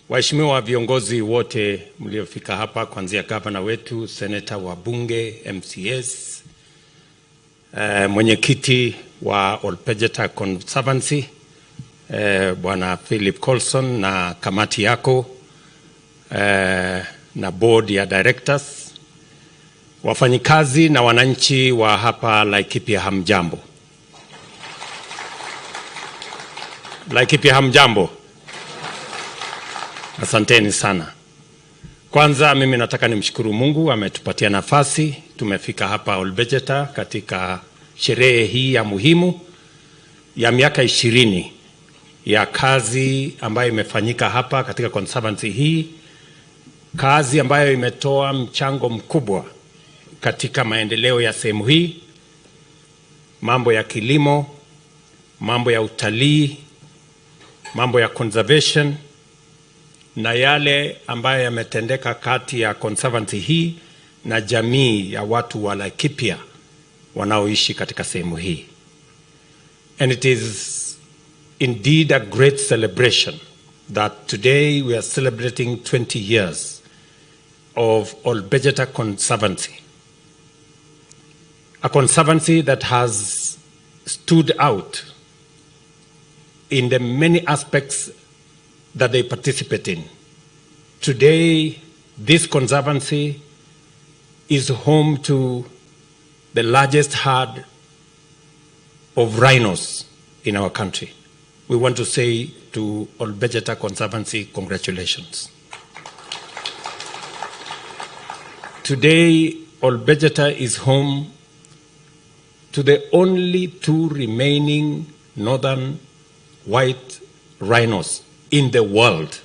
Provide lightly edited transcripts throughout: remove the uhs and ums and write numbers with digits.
Waheshimiwa viongozi wote mliofika hapa, kuanzia gavana wetu, seneta, wabunge, MCS, mwenyekiti wa Olpejeta Conservancy, Bwana Philip Colson na kamati yako, na board ya directors, wafanyikazi na wananchi wa hapa Laikipia, hamjambo. Laikipia, hamjambo. Asanteni sana. Kwanza mimi nataka nimshukuru Mungu ametupatia nafasi, tumefika hapa Olpejeta katika sherehe hii ya muhimu ya miaka 20 ya kazi ambayo imefanyika hapa katika conservancy hii, kazi ambayo imetoa mchango mkubwa katika maendeleo ya sehemu hii, mambo ya kilimo, mambo ya utalii, mambo ya conservation, na yale ambayo yametendeka kati ya conservancy hii na jamii ya watu wa Laikipia wanaoishi katika sehemu hii. And it is indeed a great celebration that today we are celebrating 20 years of Olpejeta Conservancy. A conservancy that has stood out in the many aspects that they participate in. Today, this conservancy is home to the largest herd of rhinos in our country. We want to say to Olpejeta Conservancy, congratulations. Today, Olpejeta is home to the only 2 remaining northern white rhinos in the world.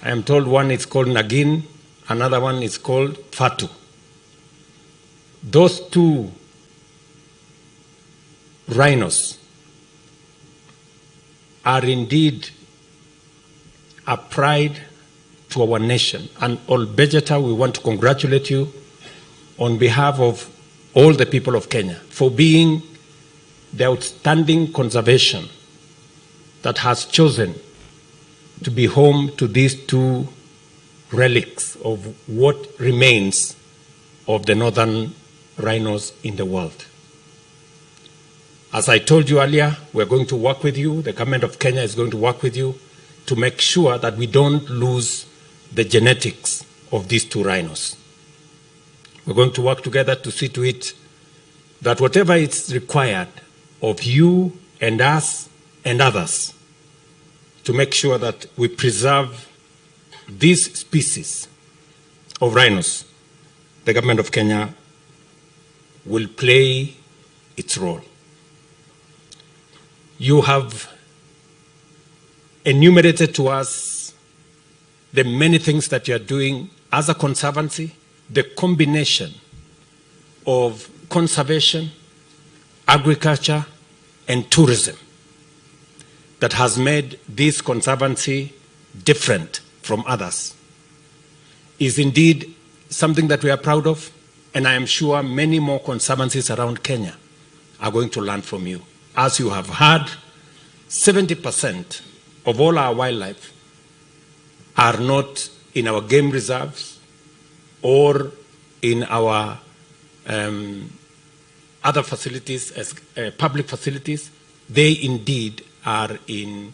I am told one is called Nagin, another one is called Fatu. Those 2 rhinos are indeed a pride to our nation. And Olpejeta, we want to congratulate you on behalf of all the people of Kenya for being the outstanding conservation that has chosen to be home to these 2 relics of what remains of the northern rhinos in the world. As I told you earlier, we're going to work with you. The government of Kenya is going to work with you to make sure that we don't lose the genetics of these 2 rhinos. We're going to work together to see to it that whatever is required of you and us and others to make sure that we preserve this species of rhinos, the government of Kenya will play its role. You have enumerated to us the many things that you are doing as a conservancy, the combination of conservation, agriculture, and tourism that has made this conservancy different from others is indeed something that we are proud of, and I am sure many more conservancies around Kenya are going to learn from you. As you have heard, 70% of all our wildlife are not in our game reserves or in our other facilities, as public facilities. They indeed are in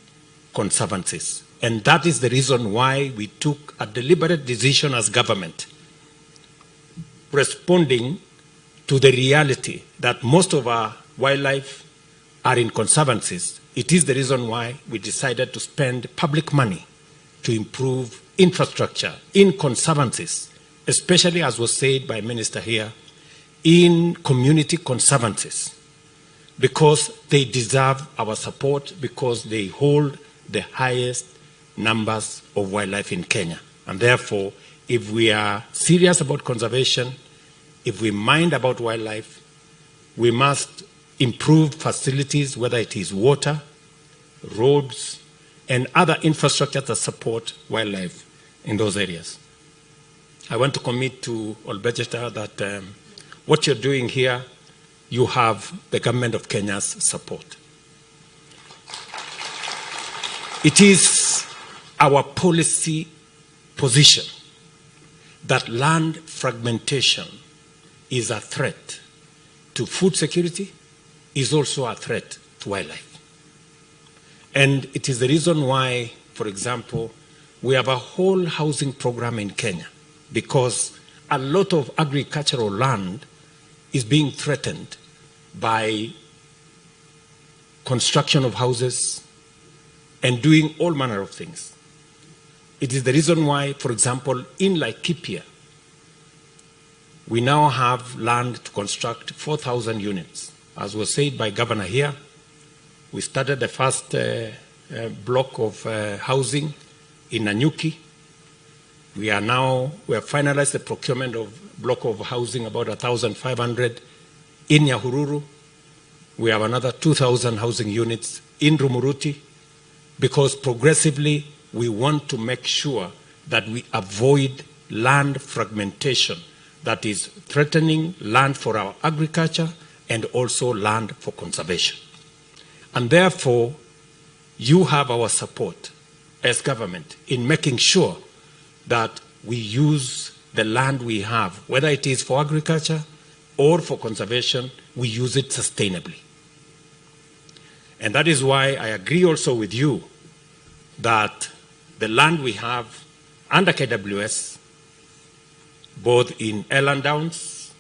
conservancies. And that is the reason why we took a deliberate decision as government, responding to the reality that most of our wildlife are in conservancies. It is the reason why we decided to spend public money to improve infrastructure in conservancies, especially, as was said by Minister here, in community conservancies, because they deserve our support, because they hold the highest numbers of wildlife in Kenya. And therefore, if we are serious about conservation, if we mind about wildlife, we must improve facilities, whether it is water, roads, and other infrastructure that support wildlife in those areas. I want to commit to Olpejeta that what you're doing here, you have the government of Kenya's support. It is our policy position that land fragmentation is a threat to food security, is also a threat to wildlife. And it is the reason why, for example, we have a whole housing program in Kenya, because a lot of agricultural land is being threatened by construction of houses and doing all manner of things. It is the reason why, for example, in Laikipia, we now have land to construct 4,000 units. As was said by Governor here, we started the first block of housing in Nanyuki. We have finalized the procurement of block of housing, about 1,500 in Nyahururu. We have another 2,000 housing units in Rumuruti, because progressively we want to make sure that we avoid land fragmentation that is threatening land for our agriculture and also land for conservation. And therefore, you have our support as government in making sure that we use the land we have, whether it is for agriculture or for conservation, we use it sustainably. And that is why I agree also with you that the land we have under KWS, both in Eland Downs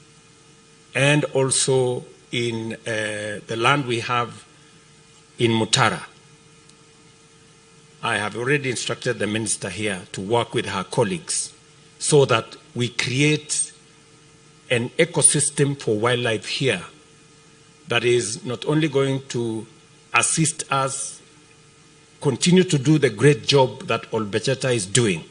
and also in the land we have in Mutara. I have already instructed the minister here to work with her colleagues so that we create an ecosystem for wildlife here that is not only going to assist us continue to do the great job that Olbecheta is doing,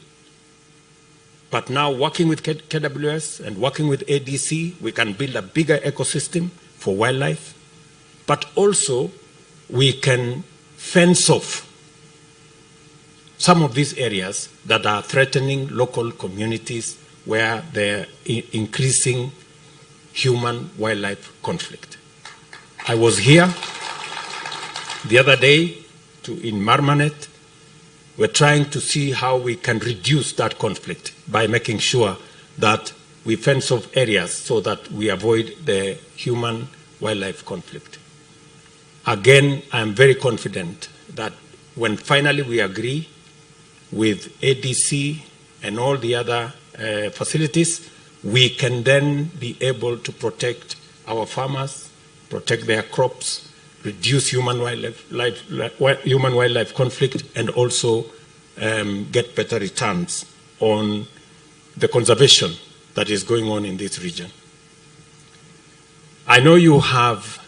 but now working with KWS and working with ADC, we can build a bigger ecosystem for wildlife, but also we can fence off some of these areas that are threatening local communities where they're increasing human-wildlife conflict. I was here the other day in Marmanet. We're trying to see how we can reduce that conflict by making sure that we fence off areas so that we avoid the human-wildlife conflict. Again, I'm very confident that when finally we agree with ADC and all the other facilities, we can then be able to protect our farmers, protect their crops, reduce human-wildlife conflict, and also get better returns on the conservation that is going on in this region. I know you have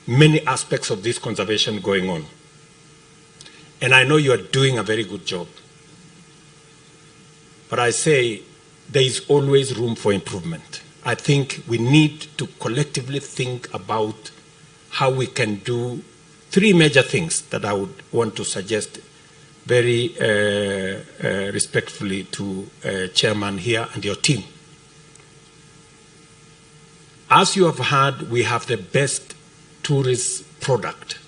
many aspects of this conservation going on, and I know you are doing a very good job. But I say there is always room for improvement. I think we need to collectively think about how we can do three major things that I would want to suggest very respectfully to Chairman here and your team. As you have heard, we have the best tourist product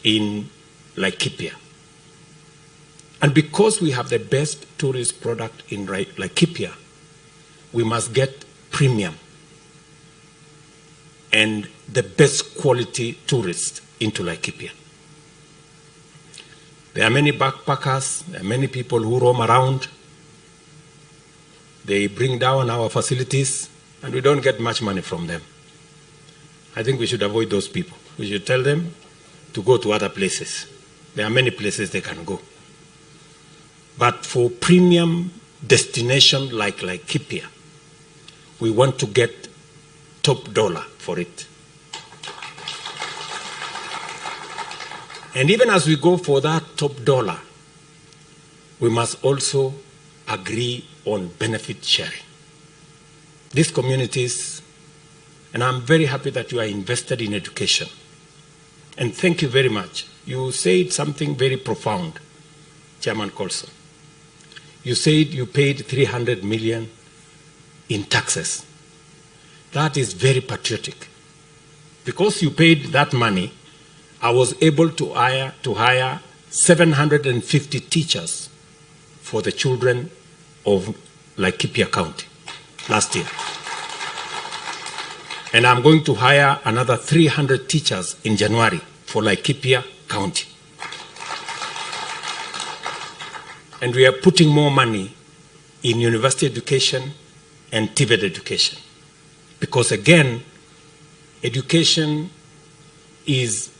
in Laikipia. And because we have the best tourist product in Laikipia, we must get premium and the best quality tourists into Laikipia. There are many backpackers, there are many people who roam around. They bring down our facilities, and we don't get much money from them. I think we should avoid those people. We should tell them to go to other places. There are many places they can go. But for premium destination like Laikipia, we want to get top dollar for it. And even as we go for that top dollar, we must also agree on benefit sharing. These communities, and I'm very happy that you are invested in education. And thank you very much. You said something very profound, Chairman Colson. You said you paid 300 million in taxes. That is very patriotic. Because you paid that money, I was able to hire 750 teachers for the children of Laikipia County last year. And I'm going to hire another 300 teachers in January for Laikipia County. And we are putting more money in university education and TVET education. Because again, education is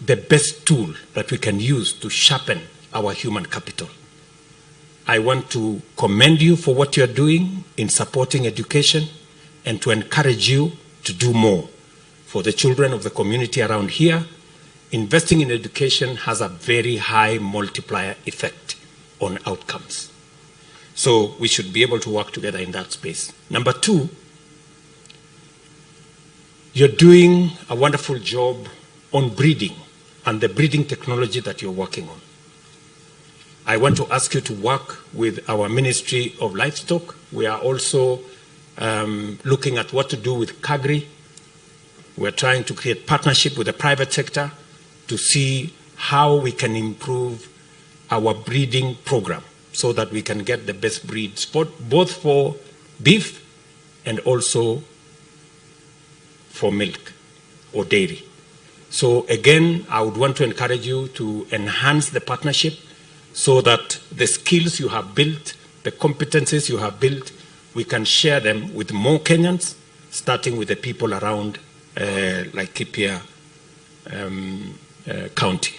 the best tool that we can use to sharpen our human capital. I want to commend you for what you're doing in supporting education and to encourage you to do more for the children of the community around here. Investing in education has a very high multiplier effect on outcomes. So we should be able to work together in that space. Number two, you're doing a wonderful job on breeding and the breeding technology that you're working on. I want to ask you to work with our Ministry of Livestock. We are also looking at what to do with Kagri. We're trying to create partnership with the private sector to see how we can improve our breeding program so that we can get the best breeds, both for beef and also for milk or dairy. So again, I would want to encourage you to enhance the partnership so that the skills you have built, the competencies you have built, we can share them with more Kenyans, starting with the people around Laikipia County.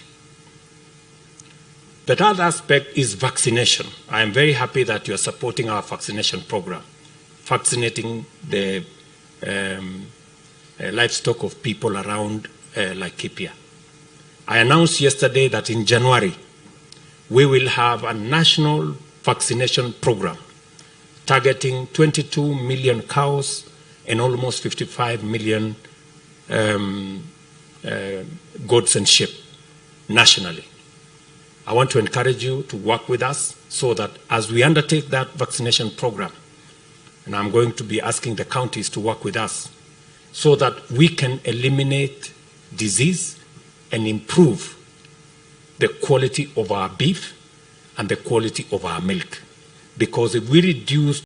The third aspect is vaccination. I am very happy that you are supporting our vaccination program, vaccinating the livestock of people around Laikipia. I announced yesterday that in January, we will have a national vaccination program targeting 22 million cows and almost 55 million goats and sheep nationally. I want to encourage you to work with us so that as we undertake that vaccination program, and I'm going to be asking the counties to work with us, so that we can eliminate disease and improve the quality of our beef and the quality of our milk. Because if we reduce